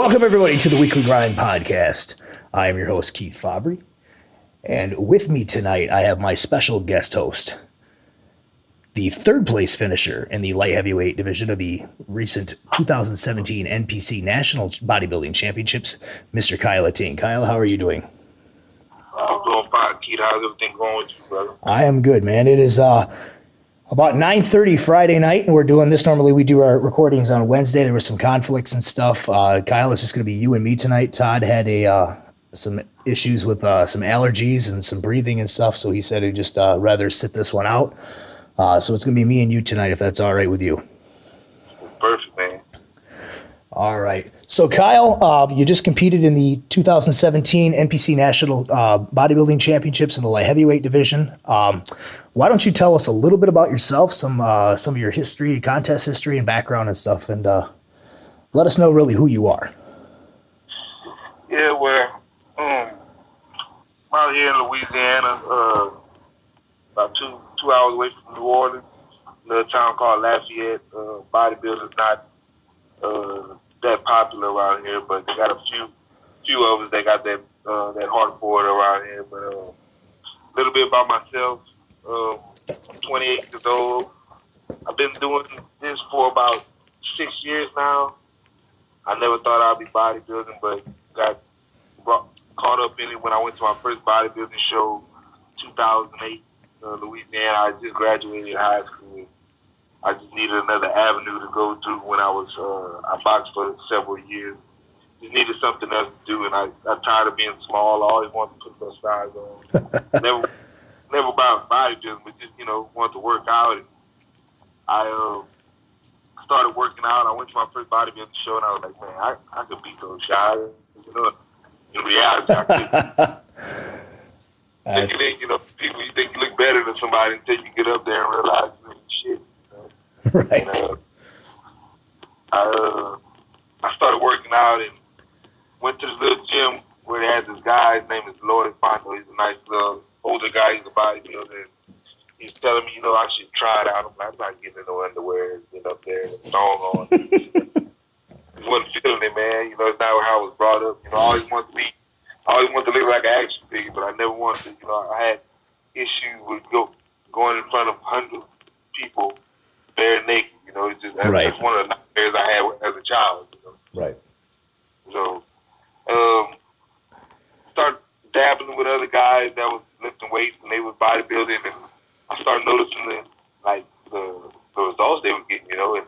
Welcome, everybody, to the Weekly Grind Podcast. I am your host, Keith Fabbri, and with me tonight, I have my special guest host, the third place finisher in the light heavyweight division of the recent 2017 NPC National Bodybuilding Championships, Mr. Kyle Etienne. Kyle, how are you doing? I'm doing fine, Keith. How's everything going with you, brother? I am good, man. It is about 9:30 Friday night, and we're doing this. Normally, we do our recordings on Wednesday. There were some conflicts and stuff. Kyle, it's just going to be you and me tonight. Todd had some issues with some allergies and some breathing and stuff, so he said he'd just rather sit this one out. So it's going to be me and you tonight, if that's all right with you. Perfect, man. All right. So, Kyle, you just competed in the 2017 NPC National Bodybuilding Championships in the light heavyweight division. Why don't you tell us a little bit about yourself, some of your history, contest history, and background and stuff, and let us know really who you are. Yeah, well, I'm out here in Louisiana, about two hours away from New Orleans, a little town called Lafayette. Bodybuilding's not that popular around here, but they got a few of us that got that heart for it around here. But a little bit about myself. I'm 28 years old. I've been doing this for about 6 years now. I never thought I'd be bodybuilding, but got caught up in it when I went to my first bodybuilding show, 2008, Louisiana. I just graduated high school. I just needed another avenue to go to when I boxed for several years. Just needed something else to do, and I tired of being small. I always wanted to put those size on. Never about bodybuilding, but just, wanted to work out. And I started working out. I went to my first bodybuilding show, and I was like, man, I could beat those guys. In reality, I couldn't. People, you think you look better than somebody until you get up there and realize, shit. Right. And, I started working out and went to this little gym where they had this guy. His name is Lloyd Fondo. He's a nice little older guy. He's a bodybuilder. He's telling me, I should try it out. I'm not getting in no underwear, getting up there and a thong on. I wasn't feeling it, man. It's not how I was brought up. I always wanted to look like an action figure, but I never wanted to. I had issues with going in front of hundreds of people bare naked. It's just that's one of the nightmares I had as a child. Right. So, started dabbling with other guys that was lifting weights and they was bodybuilding, and I started noticing the results they were getting. And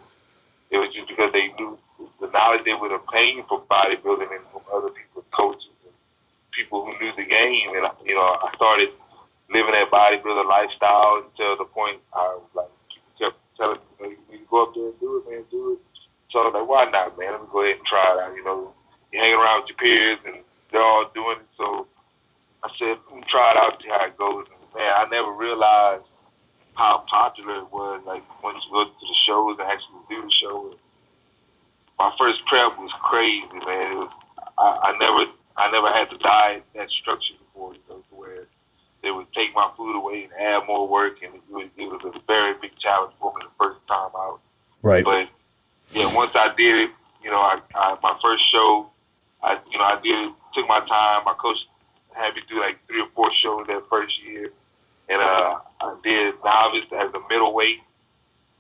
it was just because they knew the knowledge they would obtain from bodybuilding and from other people's coaches and people who knew the game. And I started living that bodybuilder lifestyle until the point I was like, kept telling me, you go up there and do it, man, do it. So I was like, why not, man? Let me go ahead and try it out. You hang around with your peers and they're all doing it. So I said, let me try it out, see how it goes. And man, I never realized how popular it was. Like once you go to the shows and actually do the show. My first prep was crazy, man. It was, I never had to diet that structure before, to where they would take my food away and add more work, and it was a very big challenge for me the first time out. Right. But yeah, once I did it, my first show, I took my time. My coach had me do like 3 or 4 shows that first year, and I did novice as a middleweight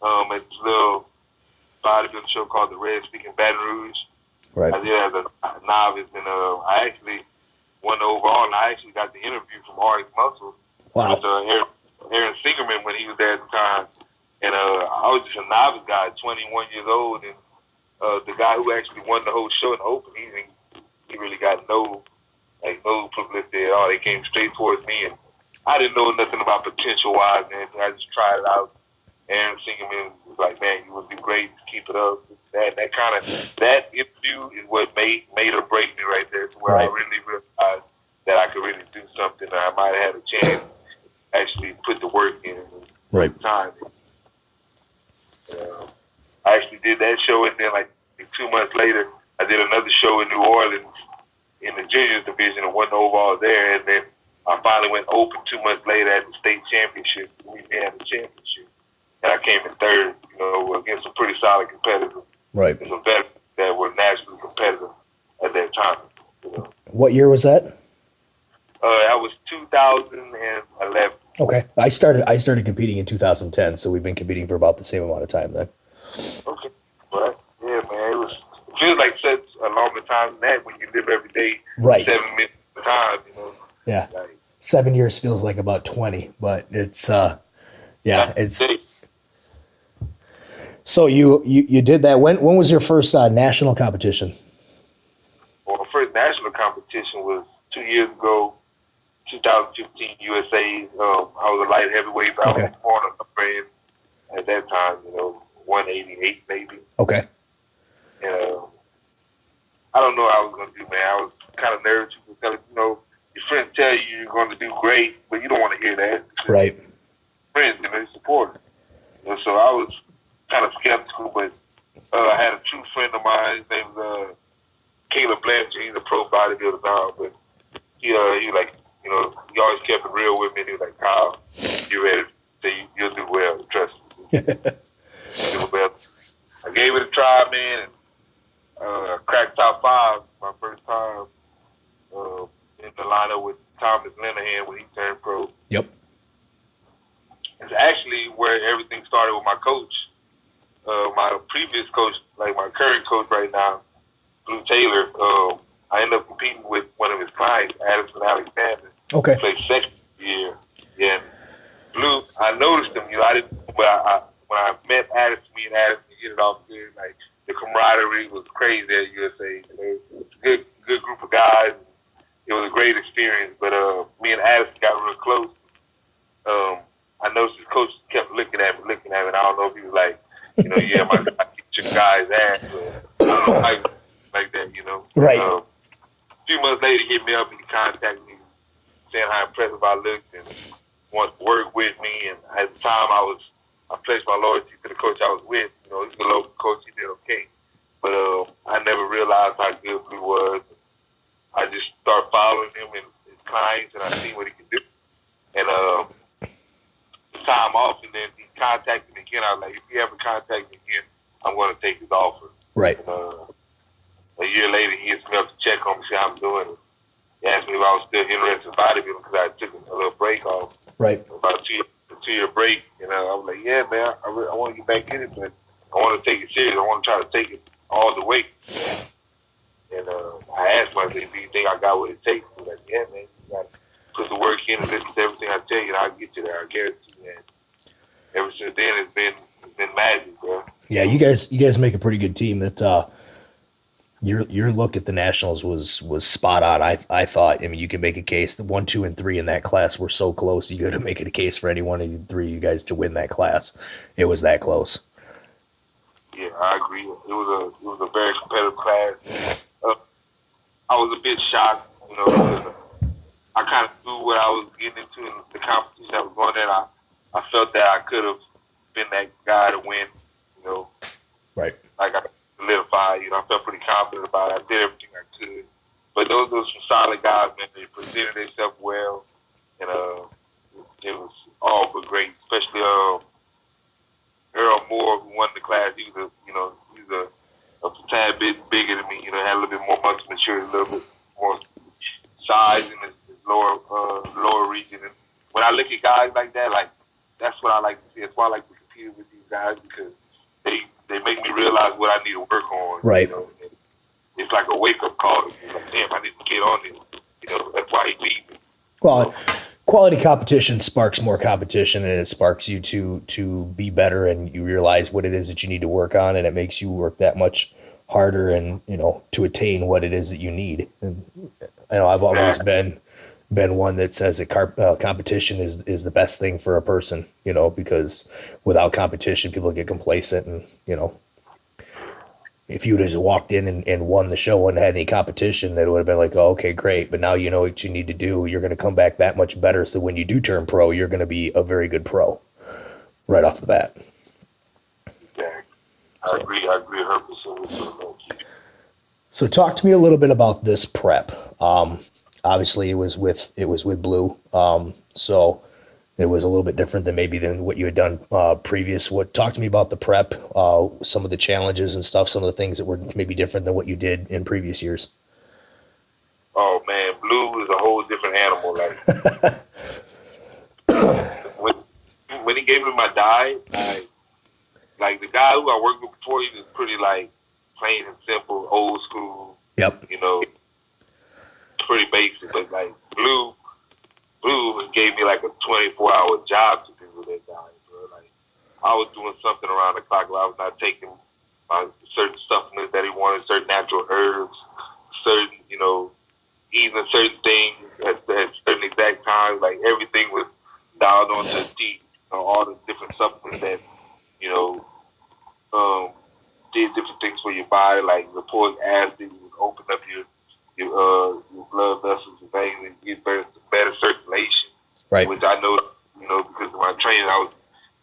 at this little bodybuilding show called the Red Stick in Baton Rouge. Right. I did as a novice, and I actually won the overall, and I actually got the interview from RX Muscle with Aaron Singerman when he was there at the time. And I was just a novice guy, 21 years old, and the guy who actually won the whole show in the open, he really got no publicity at all. They came straight towards me, and I didn't know nothing about potential-wise, man. I just tried it out. Aaron Singerman was like, man, you would do great, keep it up. That interview is what made or break me right there, to where I really realized that I could really do something. I might have had a chance to actually put the work in and time. I actually did that show, and then like 2 months later, I did another show in New Orleans in the juniors division and won the overall there. And then I finally went open 2 months later at the state championship. We had the championship, and I came in third. Against some pretty solid competitors. Right. Some veterans that were nationally competitive at that time. You know, What year was that? that was 2011. Okay, I started competing in 2010, so we've been competing for about the same amount of time then. Okay, but yeah, man, it feels like such a longer time than that when you live every day, Right. 7 minutes at a time. You know. Yeah. Like, 7 years feels like about 20, but it's it's. So you did that. When was your first national competition? Well, my first national competition was 2 years ago, 2015 USA. I was a light heavyweight, but Okay. I was born on the brand at that time. 188 maybe. Okay. And I don't know what I was gonna do, man. I was kind of nervous because your friends tell you you're going to do great, but you don't want to hear that. Right. Friends, they support it. So I was kind of skeptical, but I had a true friend of mine. His name was Caleb Blanchard. He's a pro bodybuilder now, but he like, he always kept it real with me. He was like, Kyle, you ready? You'll do well. Trust me. Do well. I gave it a try, man, and cracked top 5 my first time in the lineup with Thomas Linehan when he turned pro. Yep. It's actually where everything started with my coach. My previous coach, like my current coach right now, Blue Taylor, I ended up competing with one of his clients, Addison Alexander. Okay. He played second year. Yeah. And Blue, I noticed him, I didn't, when I met Addison, me and Addison hit it off good. Like, the camaraderie was crazy at USA. It was a good group of guys. It was a great experience, but me and Addison got real close. I noticed his coach kept looking at me, and I don't know if he was like, yeah, my guy kicked your guy's ass, or like that, Right. A few months later, he hit me up and he contacted me, saying how impressive I looked and wanted to work with me. And at the time, I pledged my loyalty to the coach I was with. He was a local coach. He did okay, but I never realized how good he was. I just started following him and his clients, and I seen what he could do. And time off, and then he contacted me again. I was like, if he ever contacts me again, I'm going to take his offer. Right. And, a year later, he hits me up to check on me, see how I'm doing. He asked me if I was still interested in bodybuilding because I took a little break off. Right. About a 2-year break. I was like, yeah, man, I want to get back in it, but I want to take it serious. I want to try to take it all the way. And I asked myself, do you think I got what it takes? He was like, yeah, man, you got to put the work in and listen to everything I tell you, and I'll get you there. I guarantee you that. Ever since then, it's been magic, bro. Yeah, you guys make a pretty good team. That your look at the nationals was spot on. I thought. I mean, you could make a case. The 1, 2, and 3 in that class were so close. You could have made a case for any one of the 3 you guys to win that class. It was that close. Yeah, I agree. It was a very competitive class. I was a bit shocked, because I kind of knew what I was getting into in the competition I was going in. I felt that I could have been that guy to win, Right. Like I solidified, I felt pretty confident about it. I did everything I could. But those were some solid guys, man. They presented themselves well, and it was all but great. Especially Earl Moore, who won the class. He was a tad bit bigger than me. Had a little bit more muscle maturity, a little bit more size in his lower region. And when I look at guys like that, like that's what I like to see. That's why I like to compete with these guys, because they make me realize what I need to work on. Right. It's like a wake up call. It's like, damn, I need to get on this. That's why he beat me. Well, quality competition sparks more competition, and it sparks you to be better, and you realize what it is that you need to work on, and it makes you work that much harder, and to attain what it is that you need. And I've always been one that says that competition is the best thing for a person, because without competition, people get complacent, and if you would have just walked in and won the show and had any competition, it would have been like, oh, okay, great. But now you know what you need to do. You're going to come back that much better. So when you do turn pro, you're going to be a very good pro right off the bat. Yeah, I agree 100% with you. So talk to me a little bit about this prep. Obviously it was with Blue. So it was a little bit different than what you had done previous. Talk to me about the prep, some of the challenges and stuff, some of the things that were maybe different than what you did in previous years. Oh man, Blue is a whole different animal. When he gave me my diet, like the guy who I worked with before, he was pretty like plain and simple, old school. Yep. You know, pretty basic. But like Blue gave me like a 24-hour job to do with that diet, bro. Like I was doing something around the clock where I was not taking my certain supplements that he wanted, certain natural herbs, certain, eating certain things at certain exact times. Like everything was dialed onto the T. All the different supplements that, did different things for your body, like report acid, would open up your blood vessels and veins and get better circulation. Right. Which I know, because of my training, I was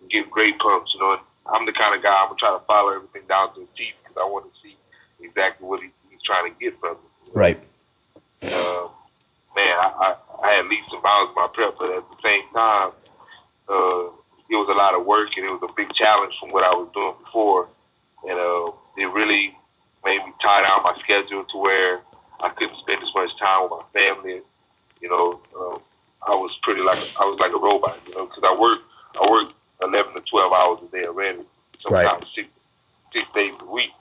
getting great pumps, and I'm the kind of guy, I'm going to try to follow everything down to the T because I want to see exactly what he's trying to get from it. Right. Man, I had leaps and bounds in my prep, but at the same time, it was a lot of work and it was a big challenge from what I was doing before. And it really made me tie down my schedule to where I couldn't spend as much time with my family. I was like a robot, because I work 11 to 12 hours a day already, sometimes right. six days a week.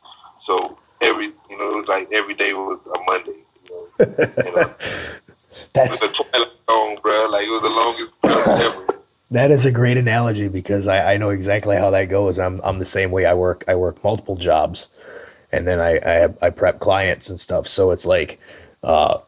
So it was like every day was a Monday. That's the Twilight Zone, bro. Like it was the longest ever. That is a great analogy because I know exactly how that goes. I'm the same way. I work multiple jobs, and then I prep clients and stuff. So it's like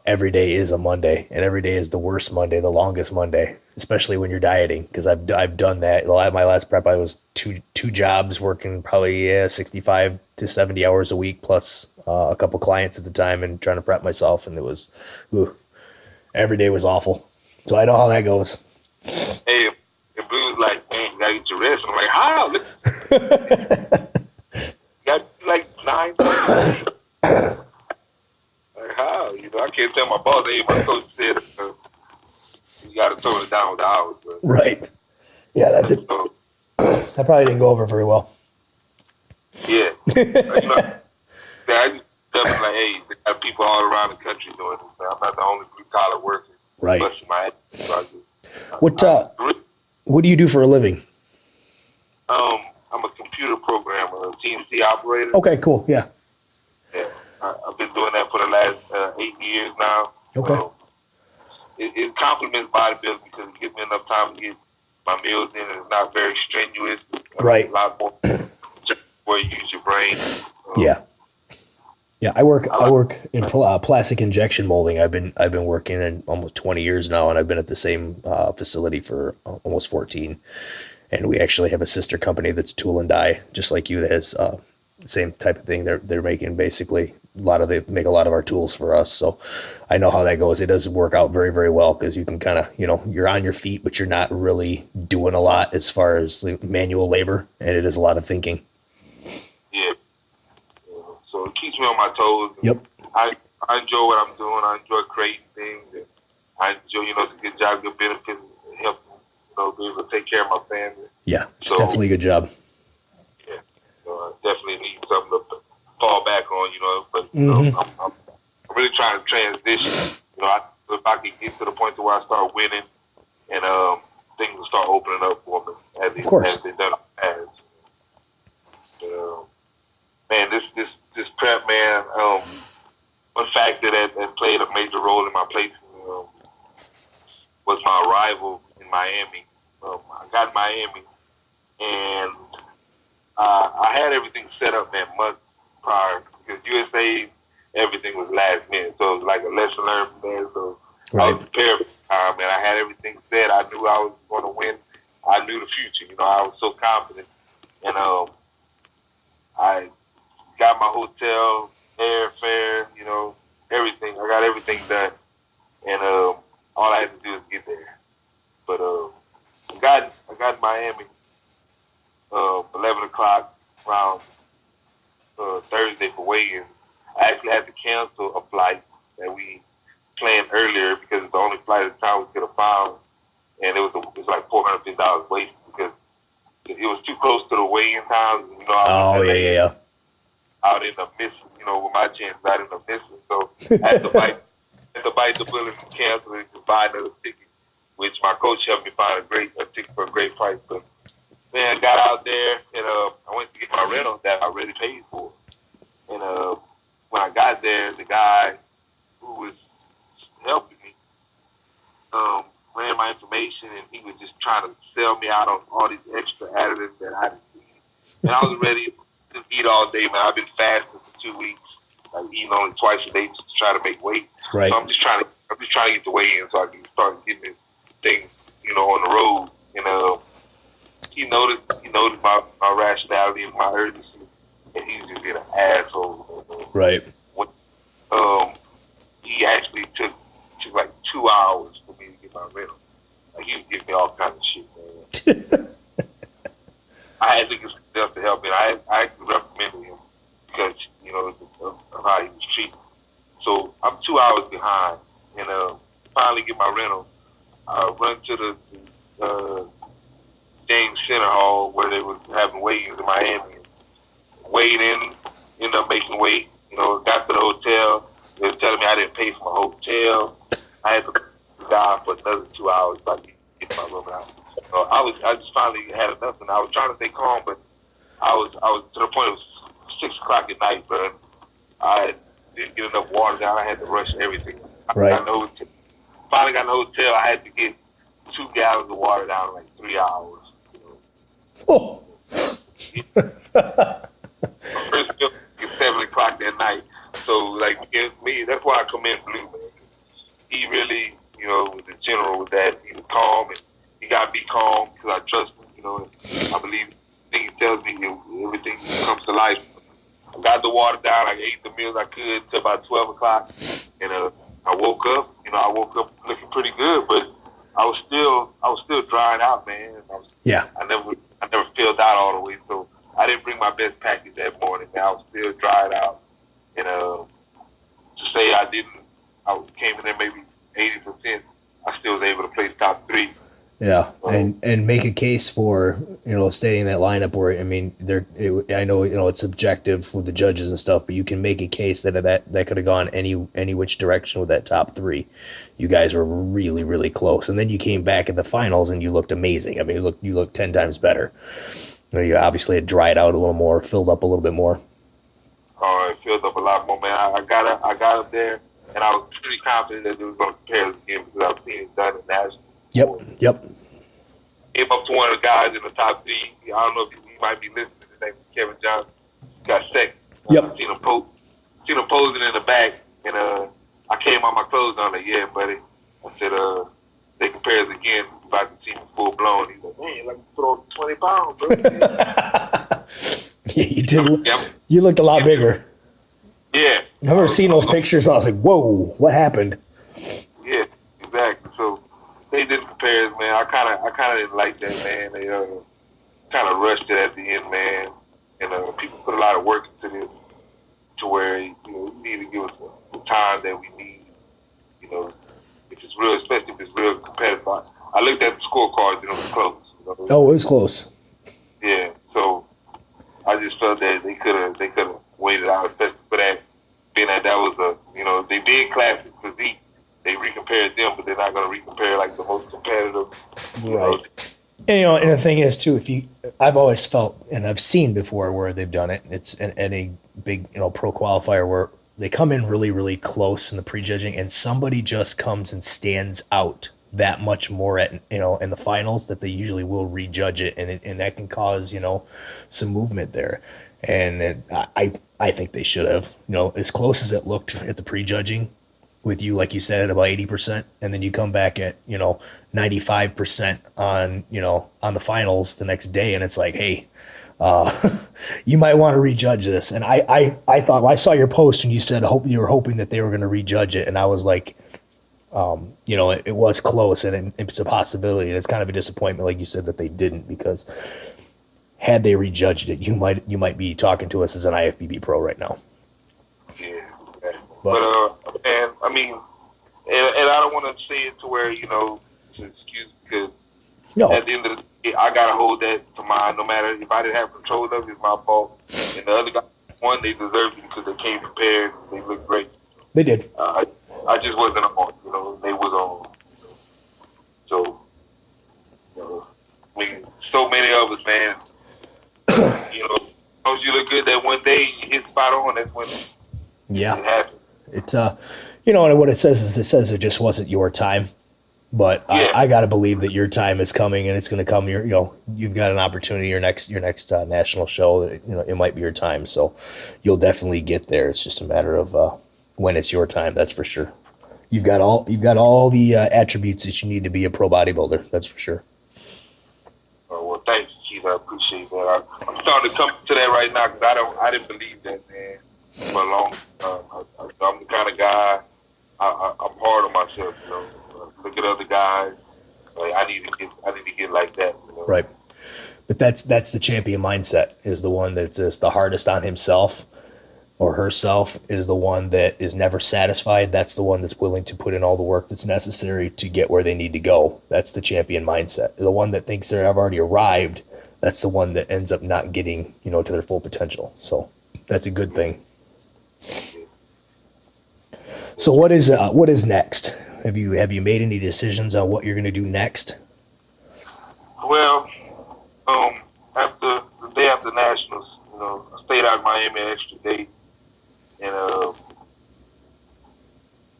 every day is a Monday, and every day is the worst Monday, the longest Monday, especially when you're dieting. Because I've done that. My last prep, I was two jobs working probably 65 to 70 hours a week, plus a couple clients at the time, and trying to prep myself, and it was every day was awful. So I know how that goes. Hey, and Blue's like, man, you gotta get your rest. I'm like, how? You got like 9. Like how? I can't tell my boss. Hey, my coach said you gotta tone it down with the hours. But, right. Yeah, that probably didn't go over very well. Yeah. I just definitely like, hey, there are people all around the country doing this. I'm not the only blue collar worker. Right. Busting my ass. So what do you do for a living? I'm a computer programmer, a CNC operator. Okay, cool. Yeah. Yeah, I've been doing that for the last 8 years now. Okay. It complements bodybuilding because it gives me enough time to get my meals in, and it's not very strenuous. Right. A lot more where you use your brain. Yeah. Yeah, I work in plastic injection molding. I've been working in almost 20 years now, and I've been at the same facility for almost 14. And we actually have a sister company that's tool and die, just like you, that has same type of thing. They're making basically they make a lot of our tools for us. So I know how that goes. It does work out very, very well because you can kind of, you're on your feet, but you're not really doing a lot as far as manual labor, and it is a lot of thinking. Yeah. So it keeps me on my toes. Yep. I enjoy what I'm doing. I enjoy creating things. And I enjoy, it's a good job, good benefits, and help be able to take care of my family. Yeah, it's definitely a good job. Yeah. So I definitely need something to fall back on, but I'm really trying to transition. If I can get to the point to where I start winning and things will start opening up for me as they've done in the past. Man, this prep, man, one factor that played a major role in my placing was my arrival in Miami. I got in Miami, and I had everything set up that month prior because USA, everything was last minute, so it was like a lesson learned from there. So I was prepared for the time, and I had everything set. I knew I was going to win. I knew the future. I was so confident, and I got my hotel, airfare, everything. I got everything done, and all I had to do was get there. But I got in Miami 11 o'clock around Thursday for weigh-in. I actually had to cancel a flight that we planned earlier because it's the only flight at the time we could have found, and it was like $450 wasted because it was too close to the weigh-in time. I'd end up missing. With my chances, I'd end up missing. So I had to fight had to bite the bullet and cancel it and buy another ticket, which my coach helped me find a ticket for a great price. But man, I got out there and I went to get my rental that I already paid for. And when I got there, the guy who was helping me ran my information, and he was just trying to sell me out on all these extra additives that I didn't need. And I was ready to eat all day, man. I've been fasting for 2 weeks, like eating only twice a day just to try to make weight. Right. So I'm just trying to get the weight in so I can start getting this thing, on the road. And he noticed my rationality and my urgency, and he's just being an asshole. Right. He actually took like 2 hours for me to get my rental. Like, he was giving me all kinds of shit, man. I had to get stuff to help me. I actually recommended him because, of how he was treated. So I'm 2 hours behind, and finally get my rental. I run to the James Center Hall where they were having weigh-ins in Miami. Weighed in, ended up making weight. Got to the hotel. They were telling me I didn't pay for my hotel. I had to die for another 2 hours so I could get my room out. So I just finally had enough, and I was trying to stay calm, but I was to the point it was 6 o'clock at night, but I didn't get enough water down. I had to rush everything. Right. Finally got in the hotel. I had to get 2 gallons of water down in like 3 hours. Oh. First bill at 7 o'clock that night. So, like, me, that's why I commend Blue, man. He really, was a general with that. He was calm, and he got to be calm because I trust him, and I believe he tells me everything comes to life. I got the water down. I ate the meals I could until about 12 o'clock, and I woke up. I woke up looking pretty good, but I was still drying out, man. I never filled out all the way, so I didn't bring my best package that morning. Man. I was still dried out, and to say I came in there maybe 80%. I still was able to place top 3. Yeah, and make a case for staying in that lineup where I know it's subjective with the judges and stuff, but you can make a case that could have gone any which direction with that top 3. You guys were really, really close, and then you came back in the finals and you looked amazing. I mean, you looked 10 times better. You obviously had dried out a little more, filled up a little bit more. It filled up a lot more, man. I got up there, and I was pretty confident that they were going to compare this again because I've seen it done in national. Yep. Came up to one of the guys in the top 3. I don't know if he might be listening. His name is Kevin Johnson. Got second. Yep. Seen him posing in the back, and I came on my clothes on. Like, yeah, buddy. I said, they compare us again. About to see me full blown. He's like, man, you're like throw 20 pounds, bro. Yeah, you did. You looked a lot bigger. Yeah. I remember seeing those pictures. I was like, whoa, what happened? Yeah, exactly. So they didn't compare us, man. I kind of didn't like that, man. They kind of rushed it at the end, man. And people put a lot of work into this to where you need to give us the time that we need. If it's real, especially if it's real competitive. I looked at the scorecards, it was close. Oh, it was close. Yeah, so I just felt that they could have waited out, especially for that, being that was they did classic physique. They recompared them, but they're not going to recompare like the most competitive. Right. And and the thing is too, I've always felt, and I've seen before where they've done it. It's in any big pro qualifier where they come in really, really close in the prejudging, and somebody just comes and stands out that much more at in the finals that they usually will rejudge it, and that can cause some movement there. And I think they should have as close as it looked at the prejudging with you, like you said, at about 80%, and then you come back at 95% on the finals the next day, and it's like, hey, you might want to rejudge this. And I thought, I saw your post and you said you were hoping that they were going to rejudge it, and I was like, it was close, and it's a possibility, and it's kind of a disappointment, like you said, that they didn't, because had they rejudged it, you might be talking to us as an IFBB pro right now. Yeah, but and I mean, and I don't want to say it to where to excuse, because at the end of the day, I gotta hold that to mind. No matter if I didn't have control of it, it's my fault. And the other guy won, they deserved it because they came prepared. They looked great. They did. I I just wasn't on. They was on. So, I mean, so many of us, man. As you look good that one day, you hit spot on. That's when it happens. It's and what it says is it just wasn't your time. But Yeah. I got to believe that your time is coming, and it's going to come. You've got an opportunity. Your next national show. It might be your time. So you'll definitely get there. It's just a matter of when it's your time. That's for sure. You've got all the attributes that you need to be a pro bodybuilder. That's for sure. Well, thanks, Keith. I appreciate that. I'm starting to come to that right now because I didn't believe that, man, for a long time. I'm the kind of guy. I'm hard on myself. Look at other guys. Like I need to get like that. Right. But that's the champion mindset. Is the one that's just the hardest on himself or herself, is the one that is never satisfied. That's the one that's willing to put in all the work that's necessary to get where they need to go. That's the champion mindset. The one that thinks they've already arrived, that's the one that ends up not getting, to their full potential. So that's a good thing. So what is next? Have you made any decisions on what you're going to do next? Well, after the day after nationals, I stayed out in Miami an extra day, and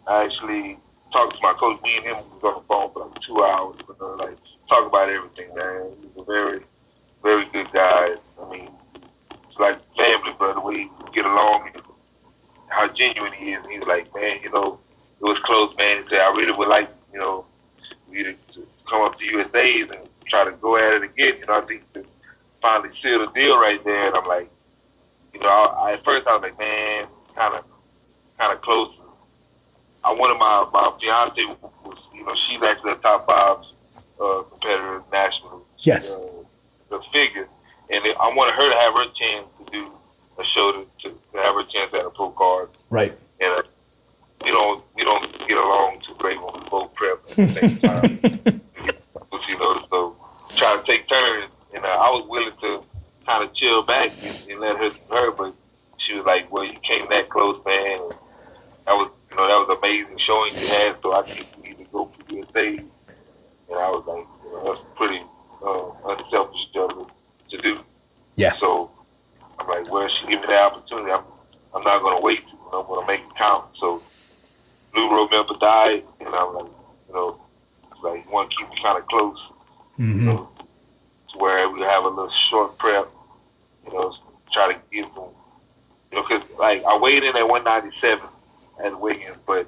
I actually talked to my coach. Me and him was on the phone for like 2 hours, talk about everything, man. He's a very, very good guy. I mean, it's like family, brother. We get along, and how genuine he is. And he's like, man, it was close, man. He said, I really would like, you to come up to USA's and try to go at it again. I think to finally seal the deal right there. And I'm like, at first I was like, man, kind of close. I wanted my fiance was, she's actually a top 5 competitor national. Yes. The figure, and I wanted her to have her chance to do a show to have her chance at a pro card. Right. And we don't get along too great when we both prep at the same time. So try to take turns, and I was willing to kind of chill back and let her do her, but she was like, "Well, you came that close, man." And that was amazing showing you had. So I think you need to go for USA, and I was like, that's pretty unselfish to do. Yeah. So I'm like, well, she gave me that opportunity. I'm not gonna wait. I'm gonna make it count. So new road member died, and I'm like, you want to keep it kind of close, to where we have a little short prep, try to get some, because I weighed in at 197 at weigh-in, but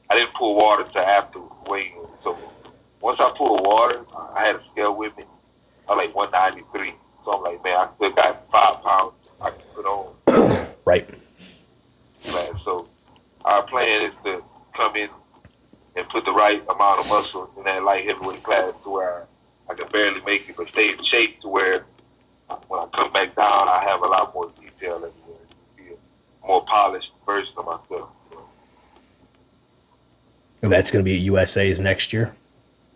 I didn't pull water till after weigh-in. So once I pulled water, I had a scale with me. I was like 193. So I'm like, man, I still got 5 pounds I can put on. Right. So our plan is to come in and put the right amount of muscle in that light heavyweight class to where I can barely make it, but stay in shape to where when I come back down, I have a lot more detail everywhere. Be a more polished version of myself. And that's going to be at USA's next year?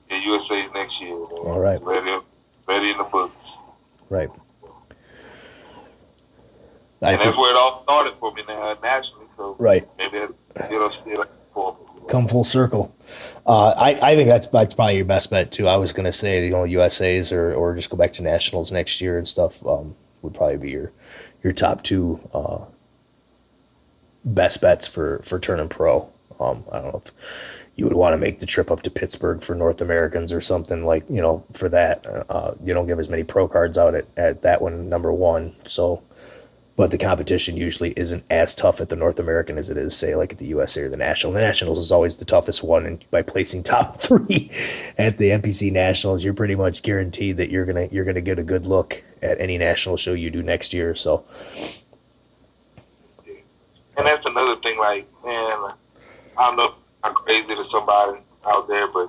Yeah, USA's next year. Man. All right. Ready in the books. Right. And that's where it all started for me nationally. So right. Maybe it'll still for me. Come full circle. I think that's probably your best bet too. I was gonna say USA's or just go back to nationals next year and stuff. Would probably be your top 2 best bets for turning pro. I don't know if you would want to make the trip up to Pittsburgh for North Americans or something for that. You don't give as many pro cards out at that one, number 1. So. But the competition usually isn't as tough at the North American as it is, say, like at the USA or the National. The Nationals is always the toughest one, and by placing top 3 at the NPC Nationals, you're pretty much guaranteed that you're gonna get a good look at any national show you do next year. So, and that's another thing. Like, man, I don't know if I'm crazy to somebody out there, but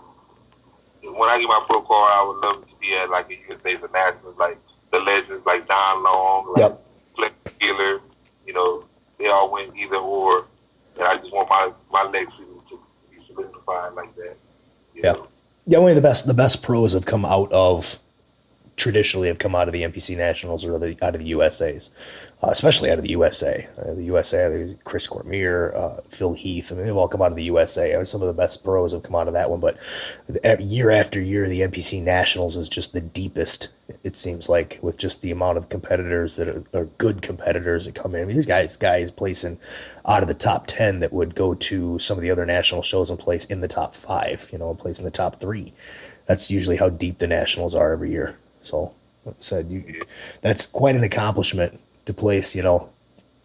when I get my pro card, I would love to be at like a USA or Nationals, like the legends, like Don Long, like. Yep. Healer, they all went either or, and I just want my legacy to be solidified like that. Yeah, only the best pros have come out of traditionally have come out of the NPC Nationals or out of the USAs, especially out of the USA. The USA, Chris Cormier, Phil Heath, I mean, they've all come out of the USA. Some of the best pros have come out of that one, but year after year, the NPC Nationals is just the deepest, it seems like, with just the amount of competitors that are good competitors that come in. I mean, these guys placing out of the top 10 that would go to some of the other national shows and place in the top 5, and place in the top 3. That's usually how deep the nationals are every year. So, like I said, that's quite an accomplishment to place,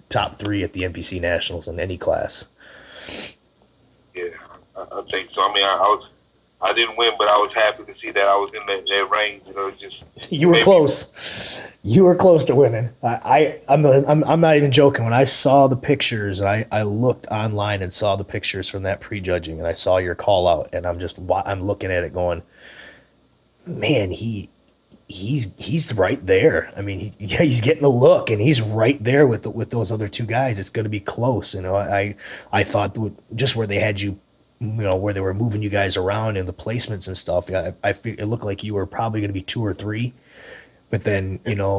top 3 at the NPC Nationals in any class. Yeah, I think so. I mean, I didn't win, but I was happy to see that I was in that range. You were close. You were close to winning. I'm not even joking. When I saw the pictures, and I looked online and saw the pictures from that prejudging, and I saw your call out, and I'm looking at it going, man, he's right there. I mean, he's getting a look, and he's right there with those other 2 guys. It's going to be close. I thought just where they had you, where they were moving you guys around in the placements and stuff. I feel it looked like you were probably going to be 2 or 3, but then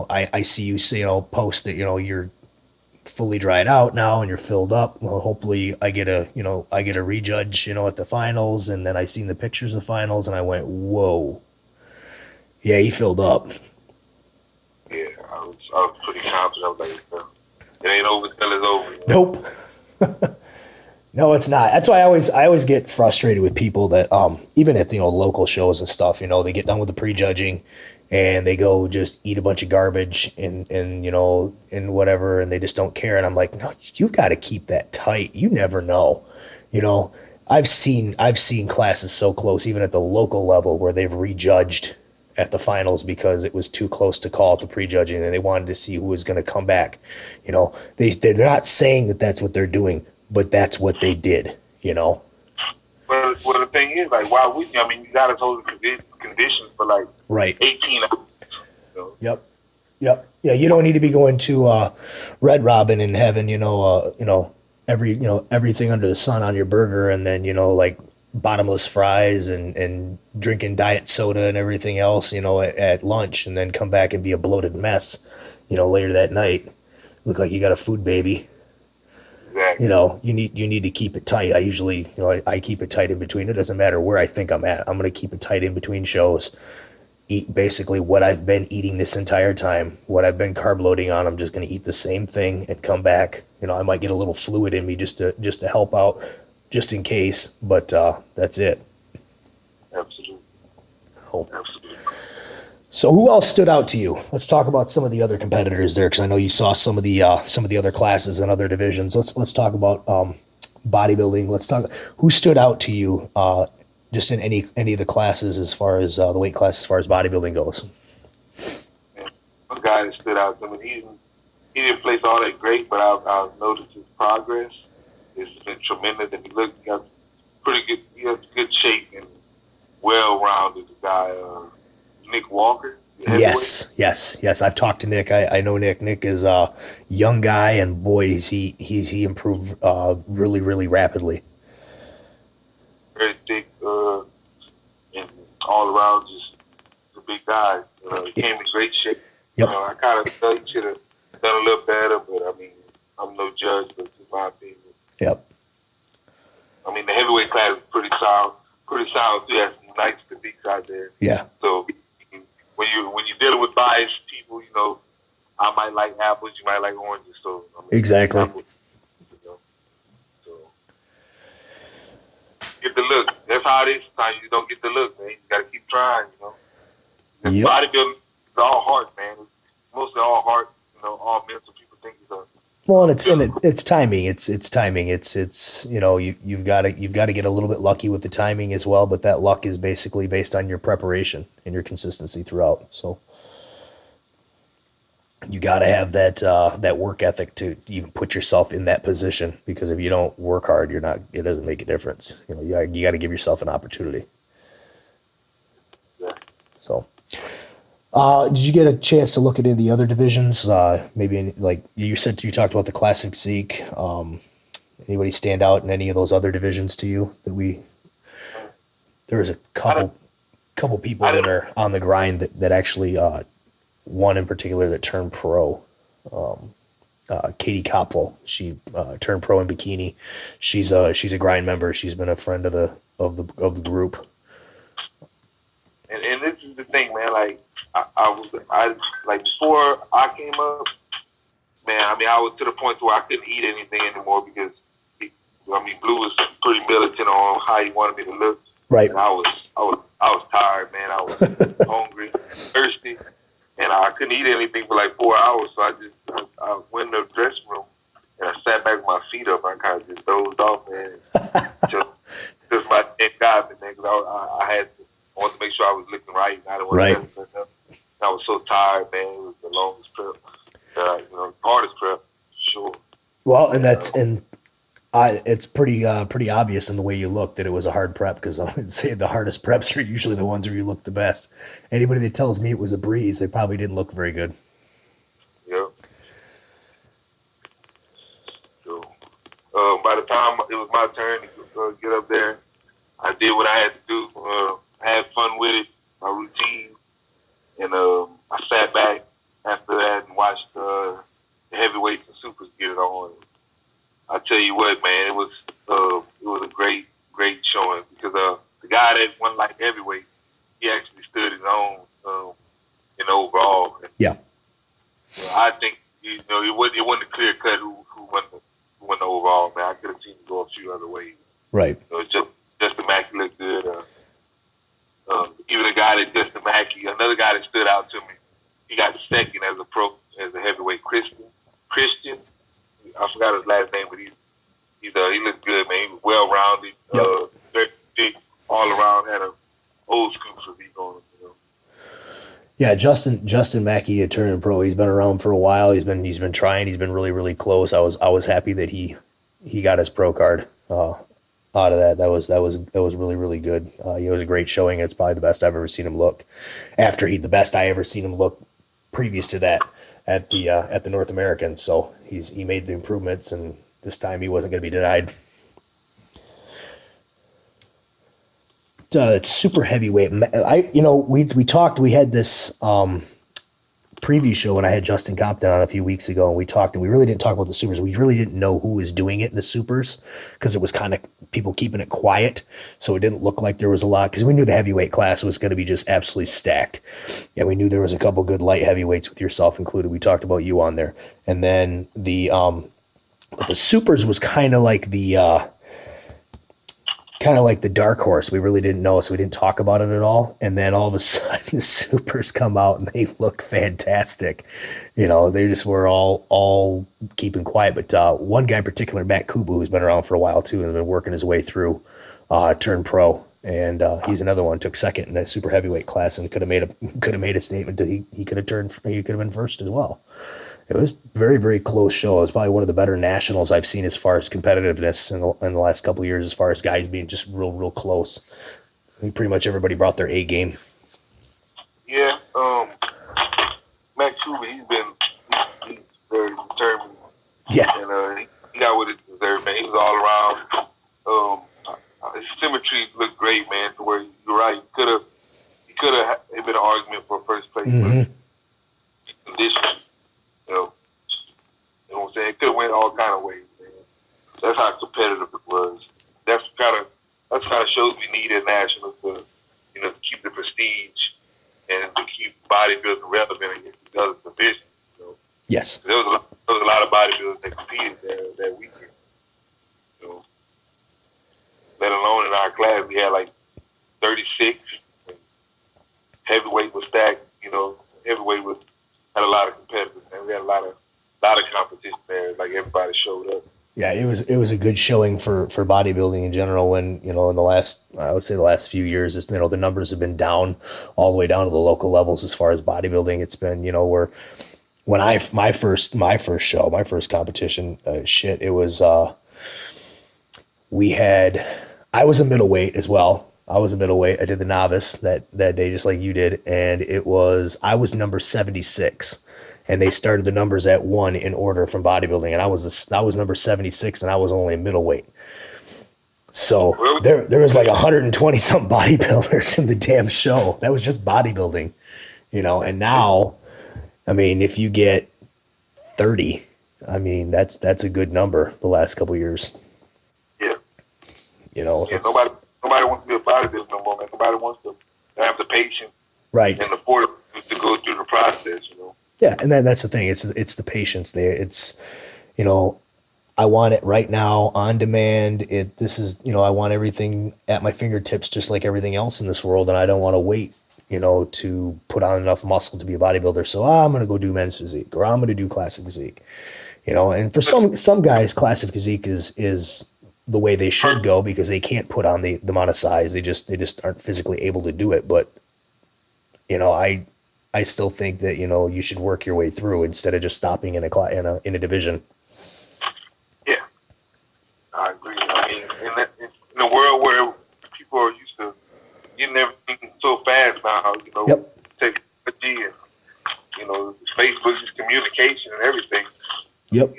I see you say post that you're fully dried out now and you're filled up. Well, hopefully I get a rejudge at the finals, and then I seen the pictures of the finals and I went, whoa. Yeah, he filled up. Yeah, I was pretty confident. I was like, it ain't over till it's over. Nope. No, it's not. That's why I always get frustrated with people that even at local shows and stuff, they get done with the prejudging and they go just eat a bunch of garbage and whatever, and they just don't care. And I'm like, no, you've got to keep that tight. You never know. I've seen classes so close, even at the local level, where they've rejudged at the finals because it was too close to call at the prejudging and they wanted to see who was going to come back. They're not saying that that's what they're doing, but that's what they did, Well, the thing is, like, why wouldn't you? I mean, you got us hold conditions for like right 18 hours. Yep. Yeah, you don't need to be going to Red Robin and having, everything under the sun on your burger, and then, like bottomless fries and drinking diet soda and everything else, at lunch, and then come back and be a bloated mess, later that night. Look like you got a food baby. Exactly. You need to keep it tight. I usually, I keep it tight in between. It doesn't matter where I think I'm at. I'm going to keep it tight in between shows. Eat basically what I've been eating this entire time, what I've been carb loading on. I'm just going to eat the same thing and come back. I might get a little fluid in me just to help out, just in case, but that's it. Absolutely. Oh. Absolutely. So who else stood out to you? Let's talk about some of the other competitors there, because I know you saw some of the other classes and other divisions. Let's talk about bodybuilding. Let's talk who stood out to you just in any of the classes as far as the weight class as far as bodybuilding goes. One guy that stood out to me. He didn't place all that great, but I've noticed his progress. It's been tremendous, and he got pretty good. He has good shape and well-rounded. The guy, Nick Walker. Yes. I've talked to Nick. I know Nick. Nick is a young guy, and boy, he improved really, really rapidly. Very thick, and all around just a big guy. He came in great shape. Yep. I kind of thought he should have done a little better, but I mean, I'm no judge, but it's my opinion. Yep. I mean, the heavyweight class is pretty solid too. Has some nice physiques out there. Yeah. So when you're dealing with biased people, I might like apples, you might like oranges. So exactly. Apples, so get the look. That's how it is. Sometimes you don't get the look, man. You got to keep trying. Yep. Bodybuilding is all heart, man. It's mostly all heart. All mental. People think it's a well, and it's timing. It's timing. It's you've got to get a little bit lucky with the timing as well, but that luck is basically based on your preparation and your consistency throughout. So you got to have that work ethic to even put yourself in that position, because if you don't work hard, it doesn't make a difference. You got to give yourself an opportunity. Yeah. So did you get a chance to look at any of the other divisions? Maybe like you said, you talked about the classic physique. Anybody stand out in any of those other divisions to you there was a couple. couple people that are on the grind that actually, one in particular that turned pro. Katie Kopfel, she turned pro in bikini. She's a grind member. She's been a friend of the group. And this is the thing, man. Like I like before I came up, man. I mean, I was to the point where I couldn't eat anything anymore because Blue was pretty militant on how he wanted me to look. Right. And I was tired, man. I was hungry, thirsty, and I couldn't eat anything for like 4 hours. So I went in the dressing room and I sat back with my feet up. I kind of just dozed off, man. just my neck got me, man. Because I wanted to make sure I was looking right. And I didn't want to mess up. I was so tired, man. It was the longest prep, hardest prep, sure. Well, it's pretty obvious in the way you look that it was a hard prep, because I would say the hardest preps are usually the ones where you look the best. Anybody that tells me it was a breeze, they probably didn't look very good. Yep. So, by the time it was my turn to get up there, I did what I had to do. Had fun with it, my routine, and I sat back after that and watched the heavyweights and supers get it on. I tell you what, man, it was a great showing, because the guy that won like heavyweight, he actually stood his own in the overall. Yeah. I think it wasn't a clear cut who won the overall, man. I could have seen it go a few other ways. Right. Justin Mackey looked good. Even a guy that Justin Mackey, another guy that stood out to me, he got second as a heavyweight. Christian. I forgot his last name, but he looked good, man. He was well rounded, very big, all around, had an old school physique on him. Yeah, Justin Mackey had turned pro. He's been around for a while. He's been trying. He's been really, really close. I was happy that he got his pro card out of that. That was really, really good. It was a great showing. It's probably the best I've ever seen him look. The best I ever seen him look previous to that at the North American. So he made the improvements, and this time he wasn't going to be denied. It's super heavyweight. We talked. We had this preview show, and I had Justin Compton on a few weeks ago, and we talked, and we really didn't talk about the supers. We really didn't know who was doing it in the supers, because it was kind of people keeping it quiet, so it didn't look like there was a lot, because we knew the heavyweight class was going to be just absolutely stacked. Yeah, we knew there was a couple good light heavyweights, with yourself included. We talked about you on there, and then but the supers was kind of like the dark horse. We really didn't know, so we didn't talk about it at all. And then all of a sudden the supers come out and they look fantastic. They just were all keeping quiet. But one guy in particular, Matt Kubu, who's been around for a while too, and has been working his way through, turned pro. And he's another one, took second in that super heavyweight class, and could have made a statement that he could have been first as well. It was very, very close show. It was probably one of the better nationals I've seen as far as competitiveness in the last couple of years, as far as guys being just real, real close. I think pretty much everybody brought their A game. Yeah, Matt Kuba, he's very determined. Yeah. And he got what it deserved, man. He was all around. His symmetry looked great, man, to where you're right. He could have been an argument for first place. Mm-hmm. But conditions, you know what I'm saying? It could have went all kind of ways, man. That's how competitive it was. That's kind of shows we need at nationals to keep the prestige and to keep bodybuilding relevant against these other divisions. Yes. There was a lot of bodybuilders that competed that weekend. Let alone in our class, we had like 36. Heavyweight was stacked. Heavyweight had a lot of competitors, and we had a lot of competition there. Like everybody showed up. Yeah, it was a good showing for bodybuilding in general. When in the last few years, the numbers have been down all the way down to the local levels as far as bodybuilding. It's been where when my first competition, it was I was a middleweight as well. I was a middleweight. I did the novice that day, just like you did, and I was number 76. And they started the numbers at 1 in order from bodybuilding, and I was number 76, and I was only a middleweight. So there was like 120 some bodybuilders in the damn show. That was just bodybuilding, and now, I mean, if you get 30, I mean, that's a good number the last couple of years. Yeah. Yeah, nobody wants to be a bodybuilder no more, man. Nobody wants to have the patience right, and the fortitude to go through the process, Yeah, and then that's the thing. It's the patience there. It's, I want it right now on demand. This is, I want everything at my fingertips, just like everything else in this world. And I don't want to wait, to put on enough muscle to be a bodybuilder. So I'm going to go do men's physique, or I'm going to do classic physique, and for some guys, classic physique is the way they should go because they can't put on the amount of size. They just aren't physically able to do it. But, I still think that, you should work your way through instead of just stopping in a division. Yeah, I agree. I mean, in a world where people are used to getting everything so fast now, Yep. technology and, Facebook is communication and everything. Yep.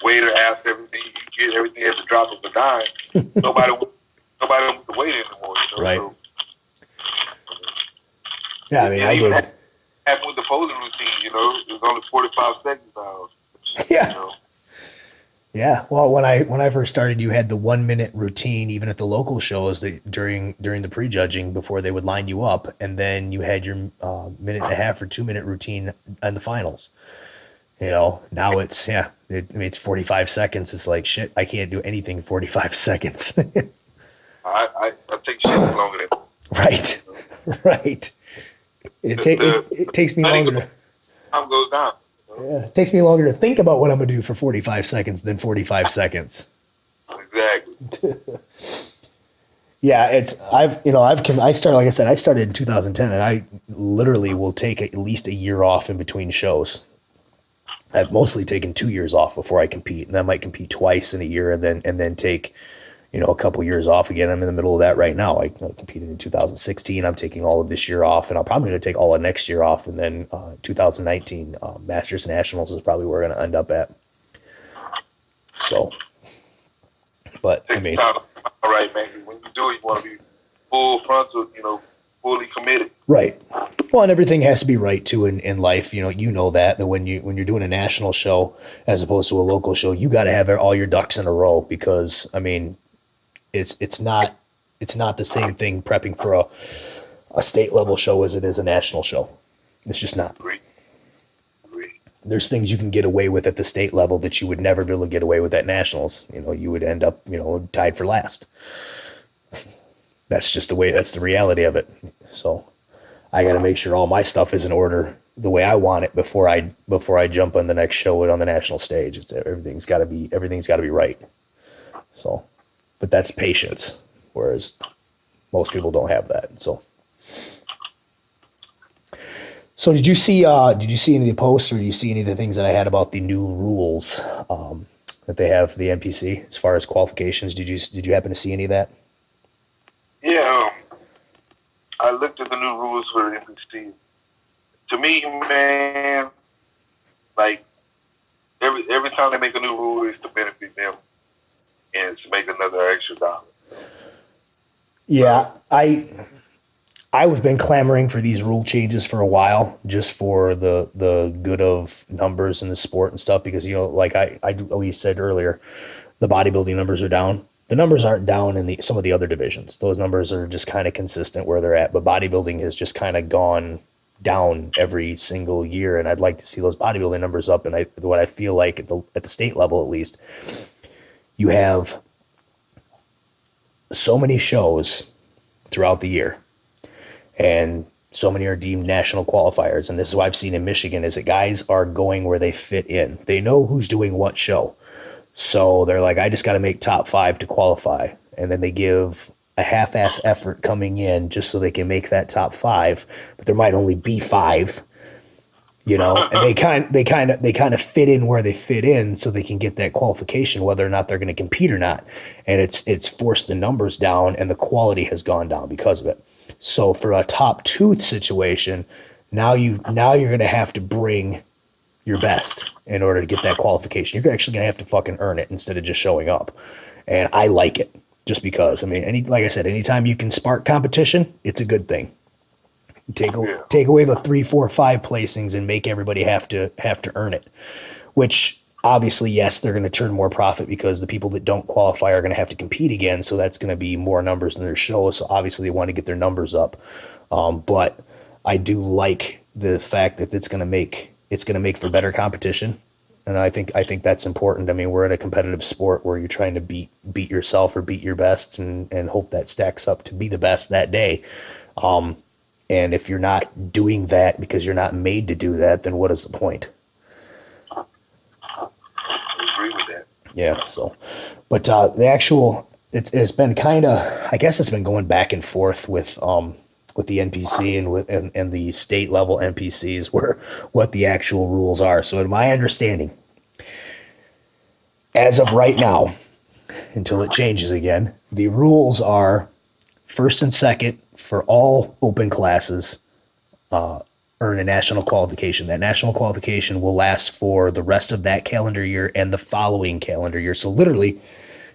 Waiter asks everything, you get everything at the drop of a dime. nobody wants to wait anymore. Right. So, yeah, I mean, I did. Happened with the posing routine, it was only 45 seconds now. Yeah. Yeah. Well, when I first started, you had the 1 minute routine, even at the local shows during the prejudging before they would line you up. And then you had your minute and a half or 2 minute routine on the finals. Now it's, it's 45 seconds. It's like, shit, I can't do anything in 45 seconds. I take shit longer than. Right. Right. It takes me longer to. Time goes down. Yeah, it takes me longer to think about what I'm going to do for 45 seconds than 45 seconds. Exactly. Yeah, I started, like I said, I started in 2010, and I literally will take at least a year off in between shows. I've mostly taken 2 years off before I compete, and I might compete twice in a year, and then take, a couple years off again. I'm in the middle of that right now. I competed in 2016. I'm taking all of this year off, and I'm probably going to take all of next year off, and then 2019 Masters Nationals is probably where we're going to end up at. So, but I mean, all right, man. When you do it, you want to be full frontal, fully committed. Right. Well, and everything has to be right too in life. That when you're doing a national show as opposed to a local show, you got to have all your ducks in a row because I mean, it's not the same thing prepping for a state level show as it is a national show. It's just not. Agreed. There's things you can get away with at the state level that you would never be able to get away with at nationals. You would end up tied for last. That's just that's the reality of it. So I got to make sure all my stuff is in order the way I want it before I jump on the next show on the national stage. Everything's got to be right. So, but that's patience, whereas most people don't have that. So did you see any of the posts, or did you see any of the things that I had about the new rules that they have for the NPC as far as qualifications? Did you happen to see any of that? Yeah, I looked at the new rules for the NPC. To me, man, like every time they make a new rule, it's to benefit them and to make another extra dollar. Yeah, I've been clamoring for these rule changes for a while, just for the good of numbers in the sport and stuff, because like we said earlier, the bodybuilding numbers are down. The numbers aren't down in some of the other divisions. Those numbers are just kind of consistent where they're at, but bodybuilding has just kind of gone down every single year, and I'd like to see those bodybuilding numbers up. And what I feel like at the state level, at least, you have so many shows throughout the year, and so many are deemed national qualifiers. And this is what I've seen in Michigan, is that guys are going where they fit in. They know who's doing what show. So they're like, I just got to make top 5 to qualify. And then they give a half-ass effort coming in just so they can make that top 5, but there might only be 5, and they kind of fit in where they fit in so they can get that qualification, whether or not they're going to compete or not. And it's forced the numbers down, and the quality has gone down because of it. So for a top 2 situation, now you're going to have to bring your best in order to get that qualification. You're actually going to have to fucking earn it instead of just showing up. And I like it just because, I mean, like I said, anytime you can spark competition, it's a good thing. Take away the 3, 4, 5 placings and make everybody have to earn it, which obviously, yes, they're going to turn more profit because the people that don't qualify are going to have to compete again. So that's going to be more numbers in their show. So obviously they want to get their numbers up. But I do like the fact that it's going to make for better competition. And I think that's important. I mean, we're in a competitive sport where you're trying to beat yourself or beat your best and hope that stacks up to be the best that day. And if you're not doing that because you're not made to do that, then what is the point? I agree with that. Yeah. So, but the actual, it's been kind of, I guess it's been going back and forth with the NPC and the state level NPCs where what the actual rules are. So, in my understanding, as of right now, until it changes again, the rules are first and second for all open classes earn a national qualification. That national qualification will last for the rest of that calendar year and the following calendar year. So literally,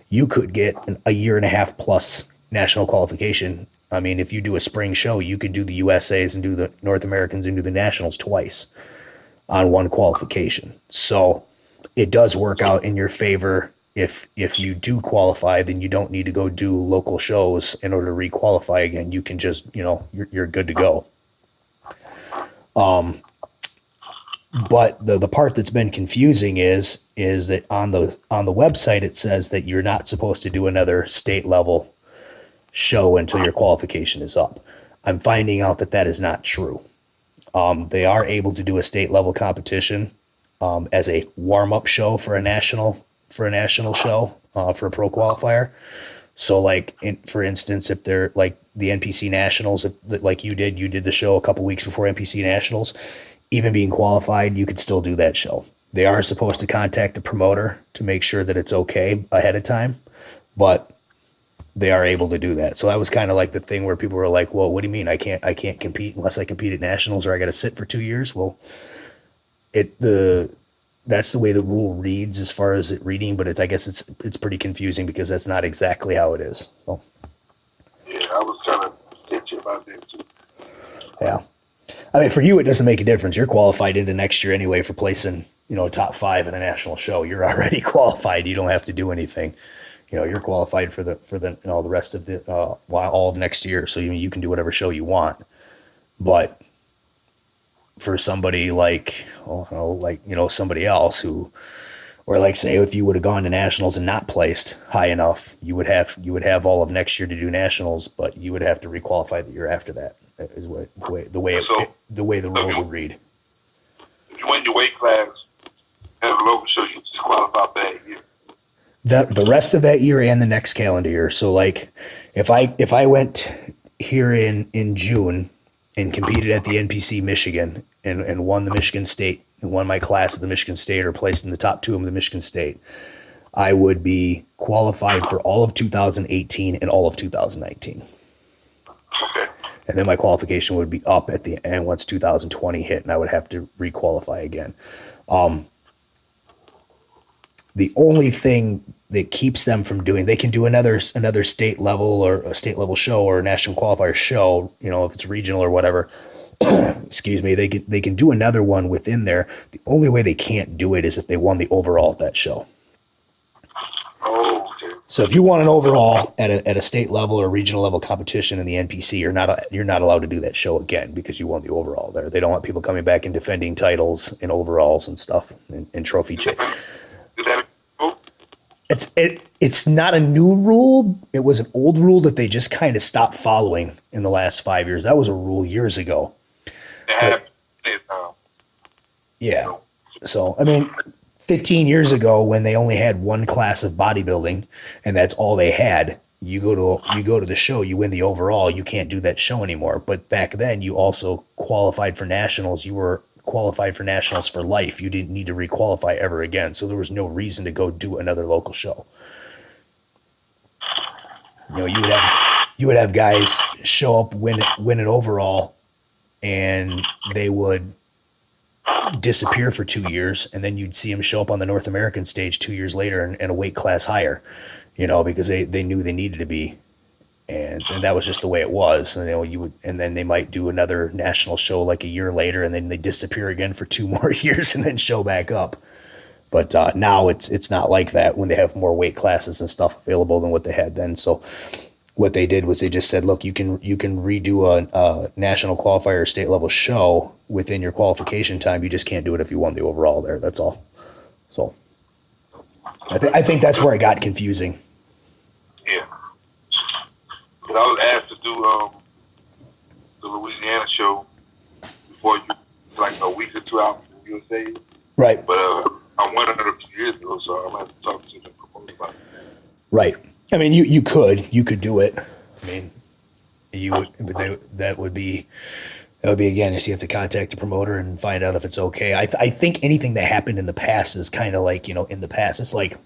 you could get a year and a half plus national qualification. I mean, if you do a spring show, you could do the USAs and do the North Americans and do the nationals twice on one qualification. So it does work out in your favor. If you do qualify, then you don't need to go do local shows in order to re-qualify again. You can just, you're good to go. But the part that's been confusing is that on the website it says that you're not supposed to do another state level show until your qualification is up. I'm finding out that is not true. They are able to do a state level competition as a warm up show for a national show for a pro qualifier. So like for instance, if they're like the NPC Nationals, like you did the show a couple weeks before NPC Nationals, even being qualified, you could still do that show. They are supposed to contact the promoter to make sure that it's okay ahead of time, but they are able to do that. So that was kind of like the thing where people were like, well, what do you mean I can't compete unless I compete at nationals or I got to sit for 2 years? Well, that's the way the rule reads as far as it reading, but I guess it's pretty confusing because that's not exactly how it is. So Yeah, I was kind of sketchy about that too. yeah. I mean, for you, it doesn't make a difference. You're qualified into next year anyway for placing, top 5 in a national show. You're already qualified. You don't have to do anything. You're qualified for the the rest of the all of next year. So you can do whatever show you want. But for somebody like somebody else who, or like say if you would have gone to nationals and not placed high enough, you would have all of next year to do nationals, but you would have to requalify the year after that. Is the way the rules would read. If you win your weight class at a local show, you just qualify for that year. The rest of that year and the next calendar year. So like if I went here in June and competed at the NPC Michigan and won the Michigan State and won my class at the Michigan State or placed in the top 2 of the Michigan State, I would be qualified for all of 2018 and all of 2019. Okay. And then my qualification would be up at the end once 2020 hit, and I would have to requalify again. The only thing that keeps them from doing, they can do another state level or a state level show or a national qualifier show, if it's regional or whatever. Excuse me, they can do another one within there. The only way they can't do it is if they won the overall at that show. Oh, okay. So if you won an overall at a state level or regional level competition in the NPC, you're not allowed to do that show again because you won the overall there. They don't want people coming back and defending titles and overalls and stuff and trophy chase. Is that a rule? It's not a new rule. It was an old rule that they just kind of stopped following in the last 5 years. That was a rule years ago. Yeah. So, I mean, 15 years ago when they only had one class of bodybuilding and that's all they had, you go to the show, you win the overall, you can't do that show anymore. But back then you also qualified for nationals. You were qualified for nationals for life. You didn't need to requalify ever again. So there was no reason to go do another local show. You would have guys show up, win an overall, and they would disappear for 2 years, and then you'd see them show up on the North American stage 2 years later in a weight class higher, because they knew they needed to be. And that was just the way it was. And and then they might do another national show like a year later, and then they disappear again for 2 more years, and then show back up. But now it's not like that when they have more weight classes and stuff available than what they had then. So what they did was they just said, look, you can redo a national qualifier or state level show within your qualification time. You just can't do it if you won the overall there. That's all. So I think that's where it got confusing. Yeah. But I was asked to do the Louisiana show before you, like a week or 2 after the USA. Right. But I won it a few years ago, so I'm going to have to talk to the promoter about it. Right. I mean, you could do it. I mean, but that would be again, is you have to contact the promoter and find out if it's okay. I think anything that happened in the past is kind of like, in the past, it's like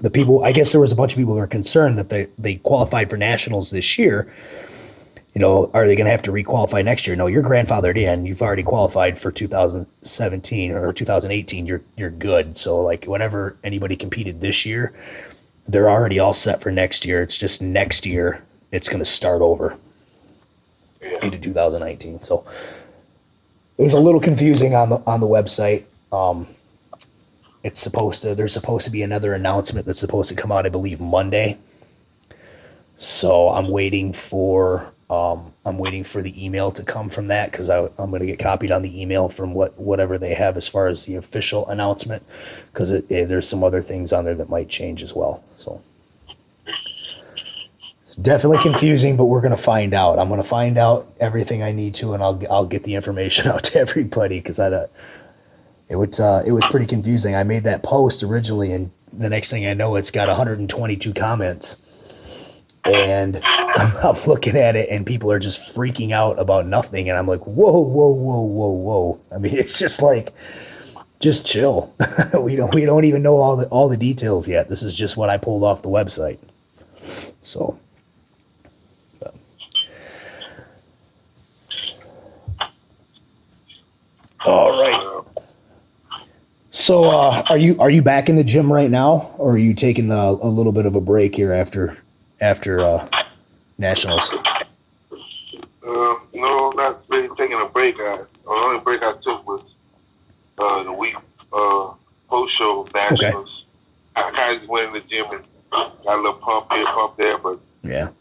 the people, I guess there was a bunch of people who were concerned that they qualified for nationals this year. Are they going to have to requalify next year? No, you're grandfathered in. You've already qualified for 2017 or 2018. You're good. So like whenever anybody competed this year, they're already all set for next year. It's just next year it's going to start over into 2019. So it was a little confusing on the website. There's supposed to be another announcement that's supposed to come out, I believe, Monday. So I'm waiting for the email to come from that, because I'm going to get copied on the email from whatever they have as far as the official announcement, because there's some other things on there that might change as well. So it's definitely confusing, but we're going to find out. I'm going to find out everything I need to, and I'll get the information out to everybody, because it was pretty confusing. I made that post originally, and the next thing I know, it's got 122 comments. And I'm looking at it, and people are just freaking out about nothing. And I'm like, whoa, whoa, whoa, whoa, whoa. I mean, it's just like, just chill. we don't even know all the details yet. This is just what I pulled off the website. So. All right. So, are you back in the gym right now, or are you taking a little bit of a break here after nationals? No, not really taking a break. The only break I took was the week post show nationals. Okay. I kind of just went in the gym and got a little pump here, pump there, but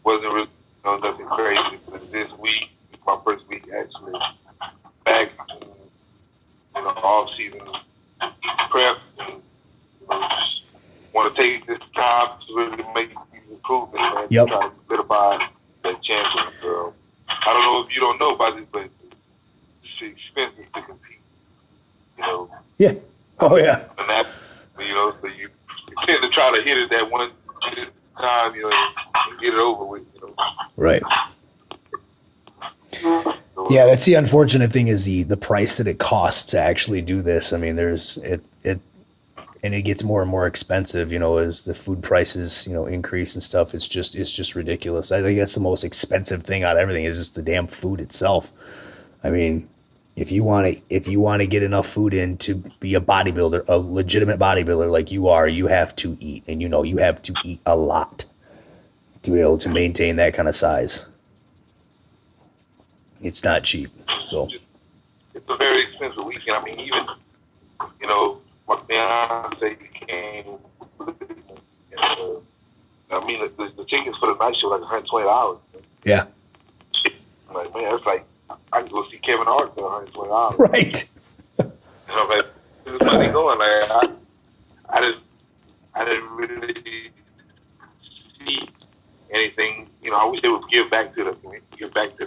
wasn't really nothing crazy. But this week, my first week actually back in the off season prep, and just want to take this time to really make these improvements, man. Yep. Try to solidify that champion. I don't know if you don't know about this, but it's expensive to compete. Yeah. Oh yeah. And that, so you tend to try to hit it that one time, and get it over with. Right. Yeah, that's the unfortunate thing, is the price that it costs to actually do this. I mean, and it gets more and more expensive, as the food prices, increase and stuff. It's just ridiculous. I think that's the most expensive thing out of everything, is just the damn food itself. I mean, if you want to get enough food in to be a bodybuilder, a legitimate bodybuilder like you are, you have to eat, and you have to eat a lot to be able to maintain that kind of size. It's not cheap. So it's a very expensive weekend. I mean, even my fiance came. I mean, the tickets for the night show like $120. Yeah. I'm like, man, it's like I can go see Kevin Hart for $120. Right. I'm like, this money going. Like, I didn't really see anything. I wish they would give back to the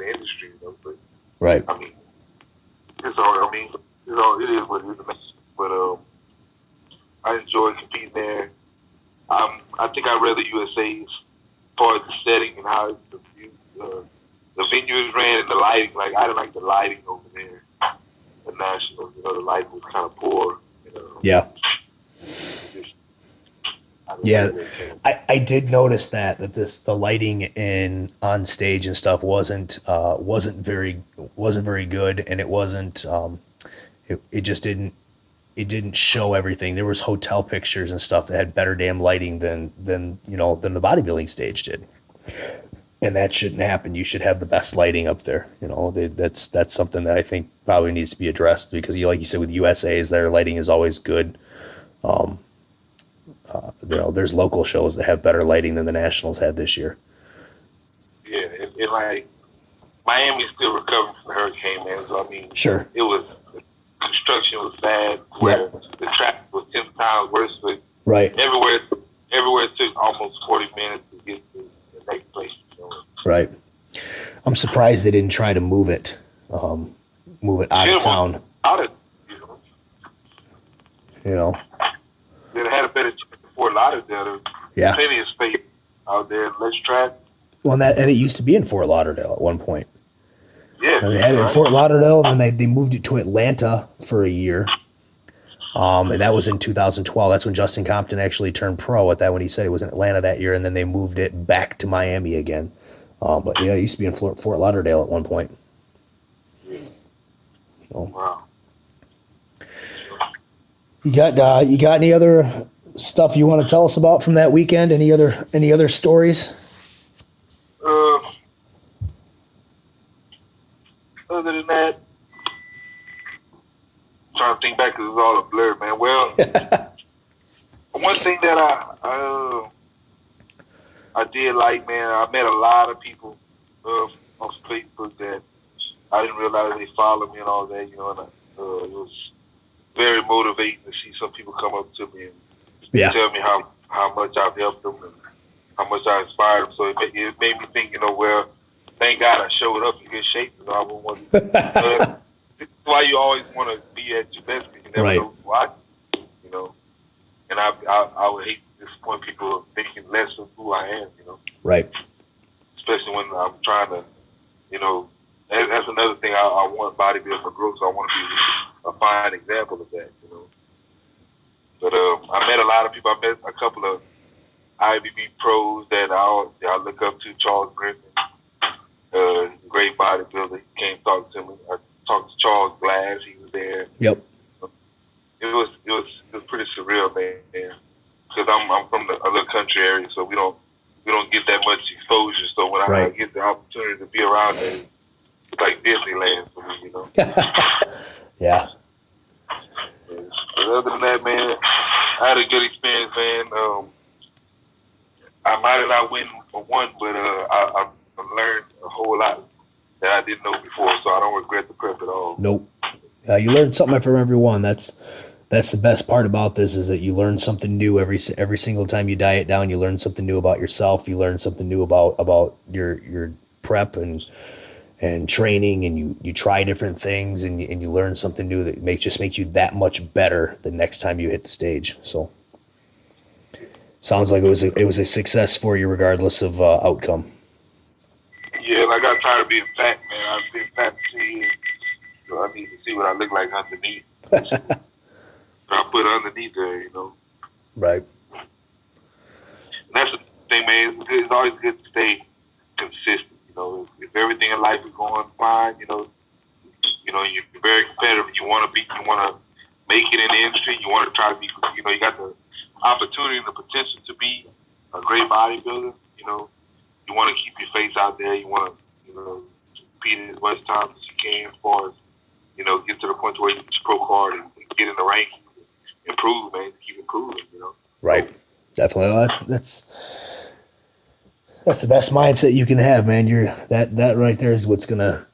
industry. But right. I mean, it's all. It is what it is. But I enjoy competing there. I think I read the USA as far as the setting and how the venue is ran and the lighting. Like, I didn't like the lighting over there. The Nationals, the lighting was kind of poor. Yeah. Yeah, I did notice that the lighting on stage and stuff wasn't very good, and it wasn't It just didn't. It didn't show everything. There was hotel pictures and stuff that had better damn lighting than the bodybuilding stage did. And that shouldn't happen. You should have the best lighting up there. That's something that I think probably needs to be addressed because, like you said, with USA's, their lighting is always good. There's local shows that have better lighting than the Nationals had this year. Yeah, it like Miami's still recovering from the hurricane, man. So I mean, Sure. It was construction was bad, where the traffic was 10 times worse. But right. Everywhere it took almost 40 minutes to get to the next place. Right. I'm surprised they didn't try to move it out of town. Out of, you know. They'd had a better chance in Fort Lauderdale. Yeah. Plenty of space out there, less track. Well, and it used to be in Fort Lauderdale at one point. Yeah. And they had it in Fort Lauderdale, and then they moved it to Atlanta for a year. And that was in 2012. That's when Justin Compton actually turned pro at that, when he said it was in Atlanta that year, and then they moved it back to Miami again. But yeah, it used to be in Fort Lauderdale at one point. So. Wow. You got any other stuff you want to tell us about from that weekend? Any other stories? Other than that, I'm trying to think back because it's all a blur, man. Well, one thing that I did like, man, I met a lot of people on Facebook that I didn't realize they followed me and all that, and it was very motivating to see some people come up to me and tell me how much I've helped them and how much I inspired them. So it made me think, well, thank God I showed up in good shape. I wouldn't want to. This is why you always want to be at your best because you never know why. And I would hate to disappoint people thinking less of who I am. Right. Especially when I'm trying to, that's another thing I want bodybuilding to grow. So I want to be a fine example of that. But I met a lot of people. I met a couple of IBB pros that I look up to. Charles Griffin, great bodybuilder. He came talk to me. I talked to Charles Glass. He was there. Yep. It was pretty surreal, man. Because I'm from a little country area, so we don't get that much exposure. So when I get the opportunity to be around there, it's like Disneyland for me, Yeah. But other than that, man, I had a good experience, man. I might have not win for one, but I learned a whole lot that I didn't know before, so I don't regret the prep at all. Nope. You learn something from every one. That's the best part about this, is that you learn something new every single time you diet down. You learn something new about yourself. You learn something new about your prep and training, and you try different things, and you learn something new that makes you that much better the next time you hit the stage. So sounds like it was a success for you regardless of outcome. Yeah, I got tired of being fat, man. I've been fat for 2 years, so I need to see what I look like underneath. I put underneath there, Right. And that's the thing, man. It's always good to stay consistent. If everything in life is going fine, you're very competitive. You want to make it in the industry. You want to try to be, you got the opportunity and the potential to be a great bodybuilder. You want to keep your face out there. You want to, compete as much time as you can, as far as, get to the point where you get your pro card and get in the rankings, improve, man. Keep improving, Right. Definitely. Well, that's the best mindset you can have, man. That right there is what's gonna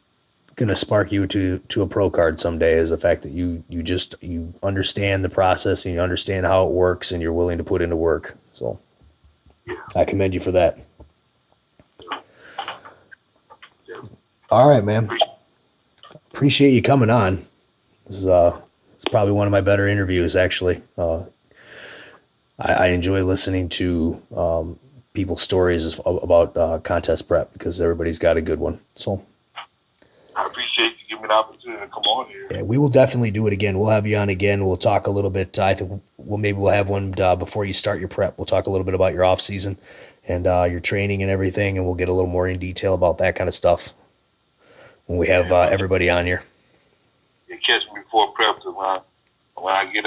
spark you to a pro card someday, is the fact that you understand the process and you understand how it works and you're willing to put into work. So I commend you for that. All right, man. Appreciate you coming on. This is it's probably one of my better interviews, actually. I enjoy listening to people's stories about contest prep, because everybody's got a good one. So I appreciate you giving me the opportunity to come on here. Yeah, we will definitely do it again. We'll have you on again. We'll talk a little bit. I think we'll have one before you start your prep. We'll talk a little bit about your off season and your training and everything, and we'll get a little more in detail about that kind of stuff when we have everybody on here. they catch me before prep. Cause when I get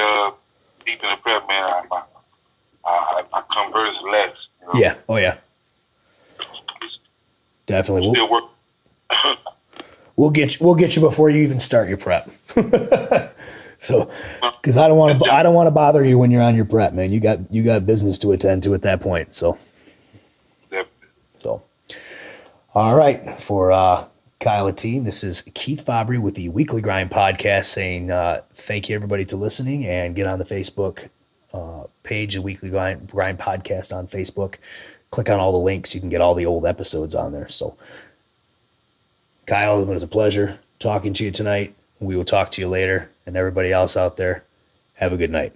deep in the prep, man, I come very less. You know? Yeah. Oh yeah. Definitely. Still work. We'll get you before you even start your prep. So, because I don't want to bother you when you're on your prep, man. You got business to attend to at that point. So, Yep. All right, for Kyle Etienne, this is Keith Fabbri with the Weekly Grind Podcast saying thank you everybody to listening, and get on the Facebook page, the Weekly Grind Podcast on Facebook. Click on all the links. You can get all the old episodes on there. So, Kyle, it was a pleasure talking to you tonight. We will talk to you later. And everybody else out there, have a good night.